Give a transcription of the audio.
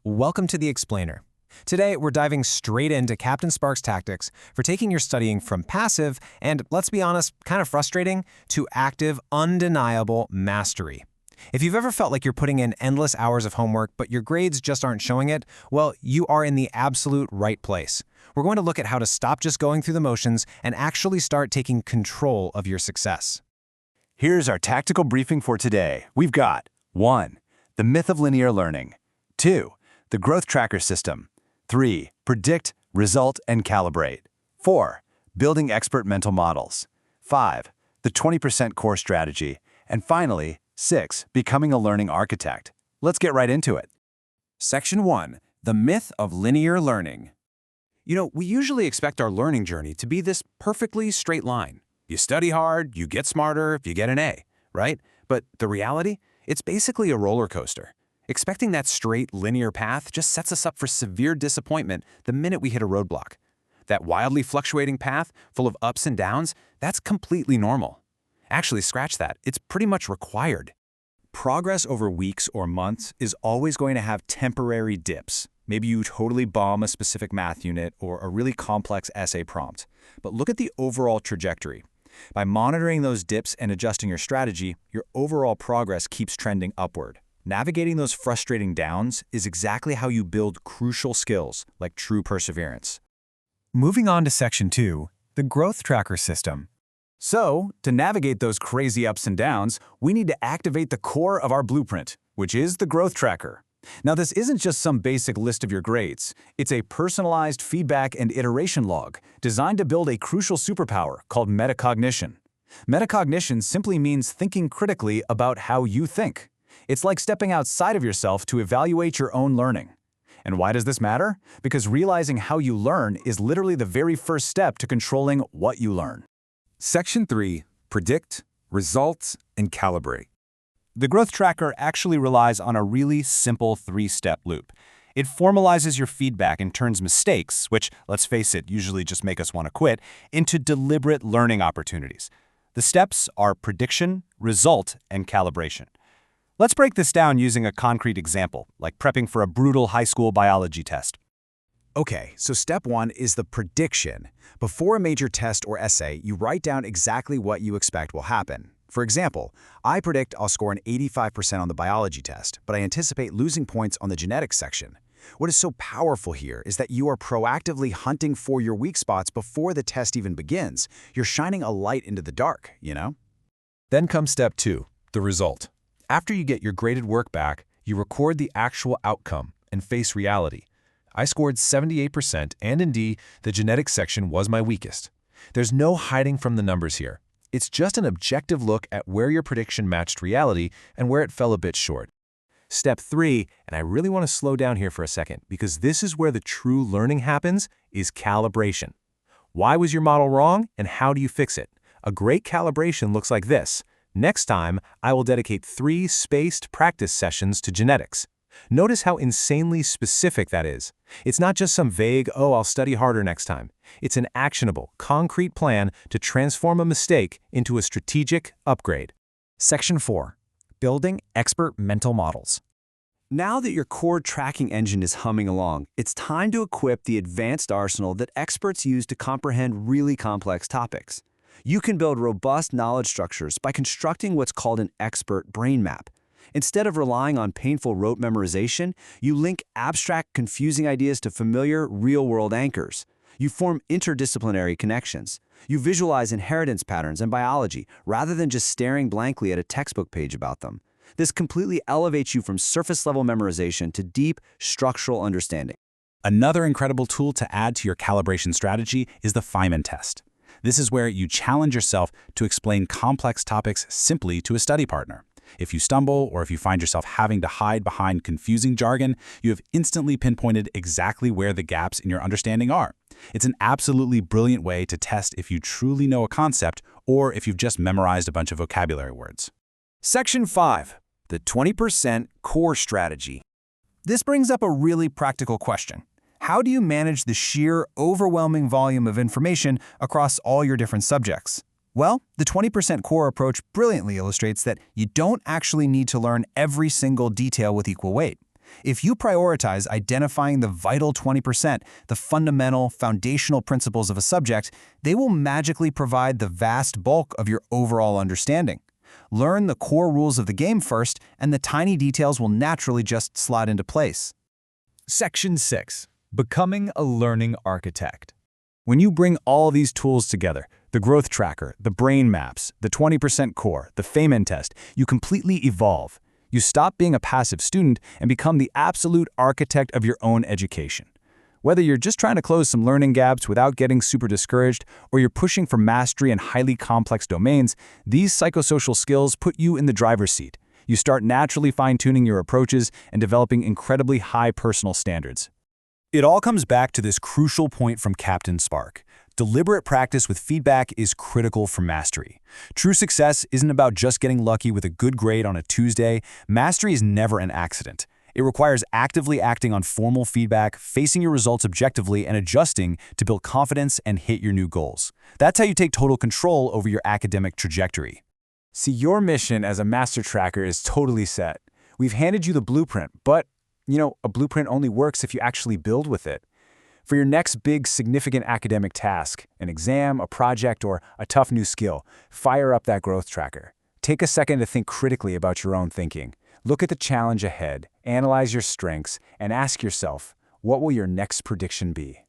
Welcome to The Explainer. Today, we're diving straight into Captain Spark's tactics for taking your studying from passive and, let's be honest, kind of frustrating, to active, undeniable mastery. If you've ever felt like you're putting in endless hours of homework, but your grades just aren't showing it, well, you are in the absolute right place. We're going to look at how to stop just going through the motions and actually start taking control of your success. Here's our tactical briefing for today. We've got 1. The myth of linear learning. 2. The growth tracker system. 3. Predict, result, and calibrate. 4. Building expert mental models. 5. The 20% core strategy. And finally, 6. Becoming a learning architect. Let's get right into it. Section 1. The myth of linear learning. We usually expect our learning journey to be this perfectly straight line. You study hard, you get smarter, you get an A, right? But the reality? It's basically a roller coaster. Expecting that straight, linear path just sets us up for severe disappointment the minute we hit a roadblock. That wildly fluctuating path, full of ups and downs, that's completely normal. Actually, scratch that. It's pretty much required. Progress over weeks or months is always going to have temporary dips. Maybe you totally bomb a specific math unit or a really complex essay prompt. But look at the overall trajectory. By monitoring those dips and adjusting your strategy, your overall progress keeps trending upward. Navigating those frustrating downs is exactly how you build crucial skills like true perseverance. Moving on to Section 2, the growth tracker system. So, to navigate those crazy ups and downs, we need to activate the core of our blueprint, which is the growth tracker. Now, this isn't just some basic list of your grades. It's a personalized feedback and iteration log designed to build a crucial superpower called metacognition. Metacognition simply means thinking critically about how you think. It's like stepping outside of yourself to evaluate your own learning. And why does this matter? Because realizing how you learn is literally the very first step to controlling what you learn. Section 3. Predict, result, and calibrate. The growth tracker actually relies on a really simple 3-step loop. It formalizes your feedback and turns mistakes, which, let's face it, usually just make us want to quit, into deliberate learning opportunities. The steps are prediction, result, and calibration. Let's break this down using a concrete example, like prepping for a brutal high school biology test. Okay, so step 1 is the prediction. Before a major test or essay, you write down exactly what you expect will happen. For example, I predict I'll score an 85% on the biology test, but I anticipate losing points on the genetics section. What is so powerful here is that you are proactively hunting for your weak spots before the test even begins. You're shining a light into the dark, Then comes step 2, the result. After you get your graded work back, you record the actual outcome and face reality. I scored 78%, and indeed, the genetics section was my weakest. There's no hiding from the numbers here. It's just an objective look at where your prediction matched reality and where it fell a bit short. Step 3, and I really want to slow down here for a second because this is where the true learning happens, is calibration. Why was your model wrong and how do you fix it? A great calibration looks like this. Next time, I will dedicate 3 spaced practice sessions to genetics. Notice how insanely specific that is. It's not just some vague, I'll study harder next time. It's an actionable, concrete plan to transform a mistake into a strategic upgrade. Section 4. Building expert mental models. Now that your core tracking engine is humming along, it's time to equip the advanced arsenal that experts use to comprehend really complex topics. You can build robust knowledge structures by constructing what's called an expert brain map. Instead of relying on painful rote memorization, you link abstract, confusing ideas to familiar, real-world anchors. You form interdisciplinary connections. You visualize inheritance patterns and biology rather than just staring blankly at a textbook page about them. This completely elevates you from surface-level memorization to deep, structural understanding. Another incredible tool to add to your calibration strategy is the Feynman test. This is where you challenge yourself to explain complex topics simply to a study partner. If you stumble or if you find yourself having to hide behind confusing jargon, you have instantly pinpointed exactly where the gaps in your understanding are. It's an absolutely brilliant way to test if you truly know a concept or if you've just memorized a bunch of vocabulary words. Section 5. The 20% core strategy. This brings up a really practical question. How do you manage the sheer, overwhelming volume of information across all your different subjects? Well, the 20% core approach brilliantly illustrates that you don't actually need to learn every single detail with equal weight. If you prioritize identifying the vital 20%, the fundamental, foundational principles of a subject, they will magically provide the vast bulk of your overall understanding. Learn the core rules of the game first, and the tiny details will naturally just slide into place. Section 6. Becoming a learning architect. When you bring all these tools together, the growth tracker, the brain maps, the 20% core, the Feynman test, you completely evolve. You stop being a passive student and become the absolute architect of your own education. Whether you're just trying to close some learning gaps without getting super discouraged, or you're pushing for mastery in highly complex domains, these psychosocial skills put you in the driver's seat. You start naturally fine-tuning your approaches and developing incredibly high personal standards. It all comes back to this crucial point from Captain Spark. Deliberate practice with feedback is critical for mastery. True success isn't about just getting lucky with a good grade on a Tuesday. Mastery is never an accident. It requires actively acting on formal feedback, facing your results objectively, and adjusting to build confidence and hit your new goals. That's how you take total control over your academic trajectory. See, your mission as a master tracker is totally set. We've handed you the blueprint, but, a blueprint only works if you actually build with it. For your next big, significant academic task, an exam, a project, or a tough new skill, fire up that growth tracker. Take a second to think critically about your own thinking. Look at the challenge ahead, analyze your strengths, and ask yourself, what will your next prediction be?